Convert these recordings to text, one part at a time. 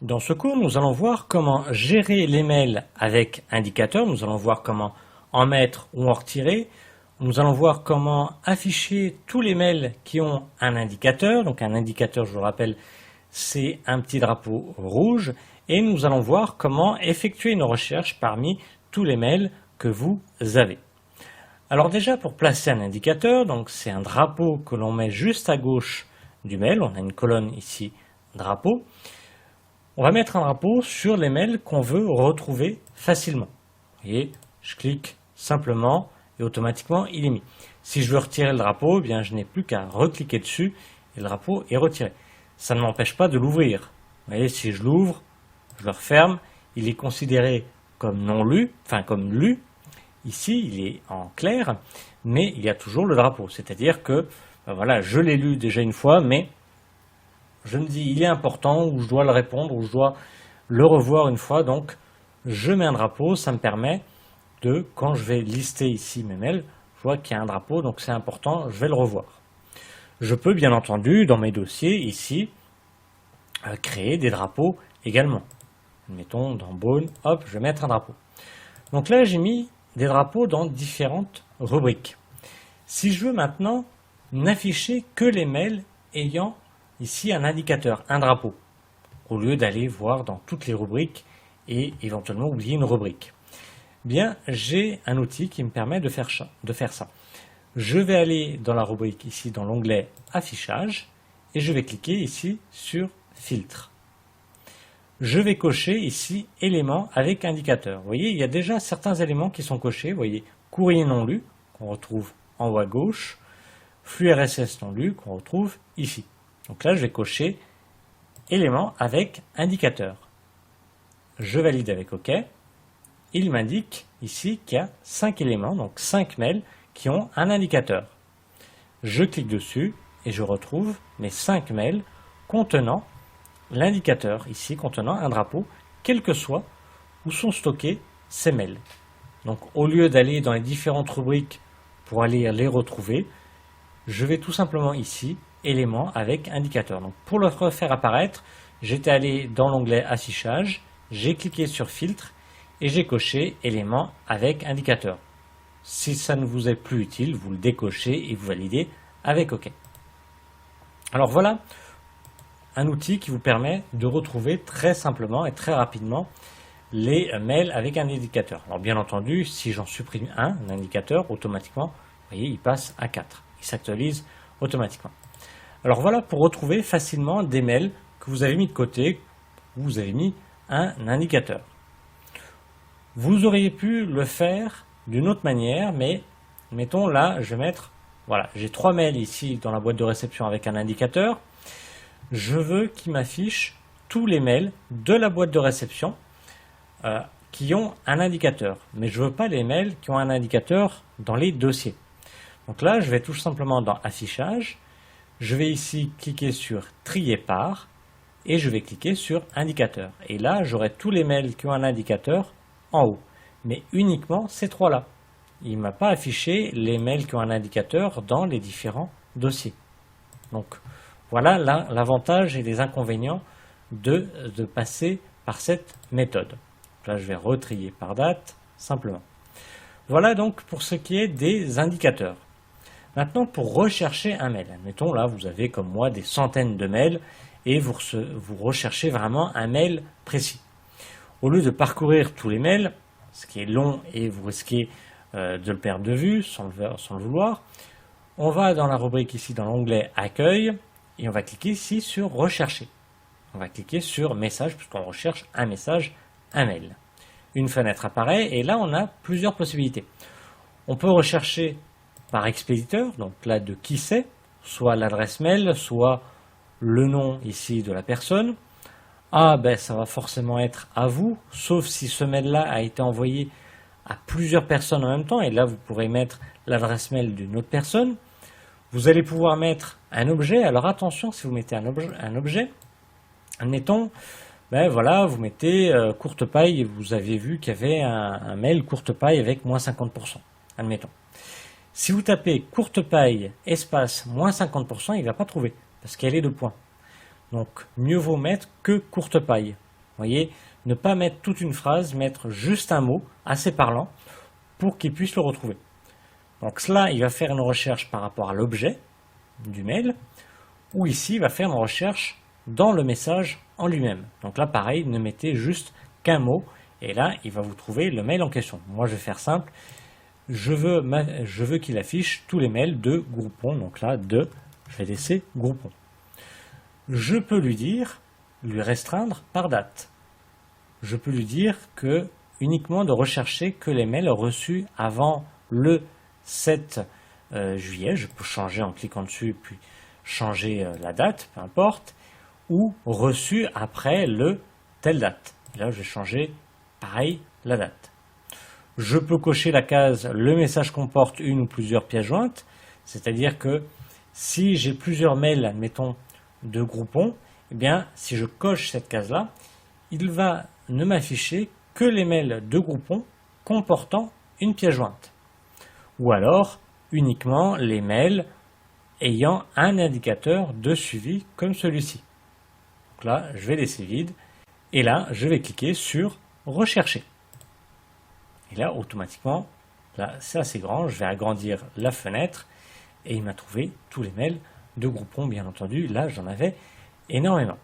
Dans ce cours, nous allons voir comment gérer les mails avec indicateur. Nous allons voir comment en mettre ou en retirer. Nous allons voir comment afficher tous les mails qui ont un indicateur. Donc un indicateur, je vous le rappelle, c'est un petit drapeau rouge. Et nous allons voir comment effectuer une recherche parmi tous les mails que vous avez. Alors déjà, pour placer un indicateur, donc c'est un drapeau que l'on met juste à gauche du mail. On a une colonne ici, drapeau. On va mettre un drapeau sur les mails qu'on veut retrouver facilement. Vous voyez, je clique simplement et automatiquement il est mis. Si je veux retirer le drapeau, eh bien je n'ai plus qu'à recliquer dessus et le drapeau est retiré. Ça ne m'empêche pas de l'ouvrir. Vous voyez, si je l'ouvre, je le referme, il est considéré comme non lu, enfin comme lu. Ici, il est en clair, mais il y a toujours le drapeau. C'est-à-dire que, voilà, je l'ai lu déjà une fois, mais je me dis, il est important, ou je dois le répondre, ou je dois le revoir une fois. Donc, je mets un drapeau, ça me permet de, quand je vais lister ici mes mails, je vois qu'il y a un drapeau, donc c'est important, je vais le revoir. Je peux, bien entendu, dans mes dossiers, ici, créer des drapeaux également. Mettons, dans Bone, hop, je vais mettre un drapeau. Donc là, j'ai mis des drapeaux dans différentes rubriques. Si je veux maintenant n'afficher que les mails ayant ici un indicateur, un drapeau, au lieu d'aller voir dans toutes les rubriques et éventuellement oublier une rubrique, bien j'ai un outil qui me permet de faire ça. Je vais aller dans la rubrique ici dans l'onglet affichage et je vais cliquer ici sur filtre. Je vais cocher ici éléments avec indicateur. Vous voyez, il y a déjà certains éléments qui sont cochés. Vous voyez, courrier non lu, qu'on retrouve en haut à gauche, flux RSS non lu, qu'on retrouve ici. Donc là, je vais cocher éléments avec indicateur. Je valide avec OK. Il m'indique ici qu'il y a 5 éléments, donc 5 mails qui ont un indicateur. Je clique dessus et je retrouve mes 5 mails contenant l'indicateur ici contenant un drapeau, quel que soit où sont stockés ces mails. Donc au lieu d'aller dans les différentes rubriques pour aller les retrouver, je vais tout simplement ici, éléments avec indicateur. Donc pour le refaire apparaître, j'étais allé dans l'onglet affichage, j'ai cliqué sur filtre et j'ai coché éléments avec indicateur. Si ça ne vous est plus utile, vous le décochez et vous validez avec OK. Alors voilà un outil qui vous permet de retrouver très simplement et très rapidement les mails avec un indicateur. Alors bien entendu, si j'en supprime un indicateur, automatiquement, vous voyez, il passe à 4. Il s'actualise automatiquement. Alors voilà pour retrouver facilement des mails que vous avez mis de côté, où vous avez mis un indicateur. Vous auriez pu le faire d'une autre manière, mais mettons là, je vais mettre, voilà, j'ai 3 mails ici dans la boîte de réception avec un indicateur. Je veux qu'il m'affiche tous les mails de la boîte de réception qui ont un indicateur. Mais je ne veux pas les mails qui ont un indicateur dans les dossiers. Donc là, je vais tout simplement dans Affichage. Je vais ici cliquer sur Trier par et je vais cliquer sur Indicateur. Et là, j'aurai tous les mails qui ont un indicateur en haut. Mais uniquement ces 3-là. Il ne m'a pas affiché les mails qui ont un indicateur dans les différents dossiers. Donc, voilà l'avantage et les inconvénients de passer par cette méthode. Là, je vais retrier par date, simplement. Voilà donc pour ce qui est des indicateurs. Maintenant, pour rechercher un mail. Admettons, là, vous avez comme moi des centaines de mails et vous recherchez vraiment un mail précis. Au lieu de parcourir tous les mails, ce qui est long et vous risquez de le perdre de vue sans le vouloir, on va dans la rubrique ici, dans l'onglet Accueil, et on va cliquer ici sur Rechercher. On va cliquer sur Message, puisqu'on recherche un message, un mail. Une fenêtre apparaît, et là, on a plusieurs possibilités. On peut rechercher par expéditeur, donc là, de qui c'est, soit l'adresse mail, soit le nom ici de la personne. Ah, ben, ça va forcément être à vous, sauf si ce mail-là a été envoyé à plusieurs personnes en même temps, et là, vous pourrez mettre l'adresse mail d'une autre personne. Vous allez pouvoir mettre un objet. Alors attention, si vous mettez un objet, admettons, ben voilà, vous mettez courte paille et vous avez vu qu'il y avait un mail courte paille avec moins 50%. Admettons. Si vous tapez courte paille espace moins 50%, il ne va pas trouver parce qu'elle est de points. Donc mieux vaut mettre que courte paille. voyez, ne pas mettre toute une phrase, mettre juste un mot assez parlant pour qu'il puisse le retrouver. Donc cela, il va faire une recherche par rapport à l'objet du mail, ou ici, il va faire une recherche dans le message en lui-même. Donc là, pareil, ne mettez juste qu'un mot, et là, il va vous trouver le mail en question. Moi, je vais faire simple. Je veux qu'il affiche tous les mails de Groupon. Donc là, je vais laisser Groupon. Je peux lui restreindre par date. Je peux lui dire que uniquement de rechercher que les mails reçus avant le 7 juillet. Je peux changer en cliquant dessus, puis changer la date, peu importe, ou reçus après le telle date. Et là, je vais changer, pareil, la date. Je peux cocher la case « Le message comporte une ou plusieurs pièces jointes », c'est-à-dire que si j'ai plusieurs mails, admettons, de Groupon, eh bien, si je coche cette case-là, il va ne m'afficher que les mails de Groupon comportant une pièce jointe. Ou alors, uniquement les mails ayant un indicateur de suivi comme celui-ci. Donc là, je vais laisser vide, et là, je vais cliquer sur « Rechercher ». Et là, automatiquement, là, c'est assez grand, je vais agrandir la fenêtre et il m'a trouvé tous les mails de Groupon, bien entendu. Là, j'en avais énormément.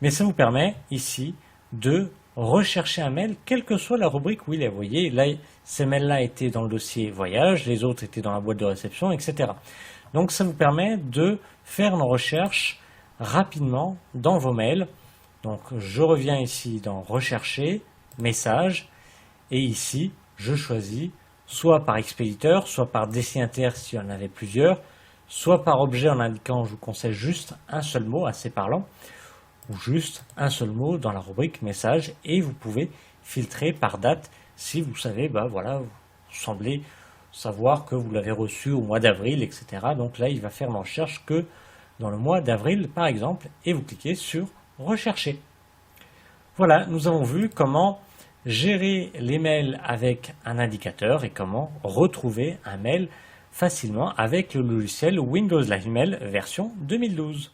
Mais ça vous permet ici de rechercher un mail, quelle que soit la rubrique où il est. Vous voyez, là, ces mails-là étaient dans le dossier voyage, les autres étaient dans la boîte de réception, etc. Donc, ça vous permet de faire une recherche rapidement dans vos mails. Donc, je reviens ici dans Rechercher, Messages. Et ici, je choisis soit par expéditeur, soit par destinataire s'il y en avait plusieurs, soit par objet en indiquant, je vous conseille juste un seul mot assez parlant, ou juste un seul mot dans la rubrique message, et vous pouvez filtrer par date si vous savez, voilà, vous semblez savoir que vous l'avez reçu au mois d'avril, etc. Donc là, il va faire une recherche que dans le mois d'avril, par exemple, et vous cliquez sur Rechercher. Voilà, nous avons vu comment gérer les mails avec un indicateur et comment retrouver un mail facilement avec le logiciel Windows Live Mail version 2012.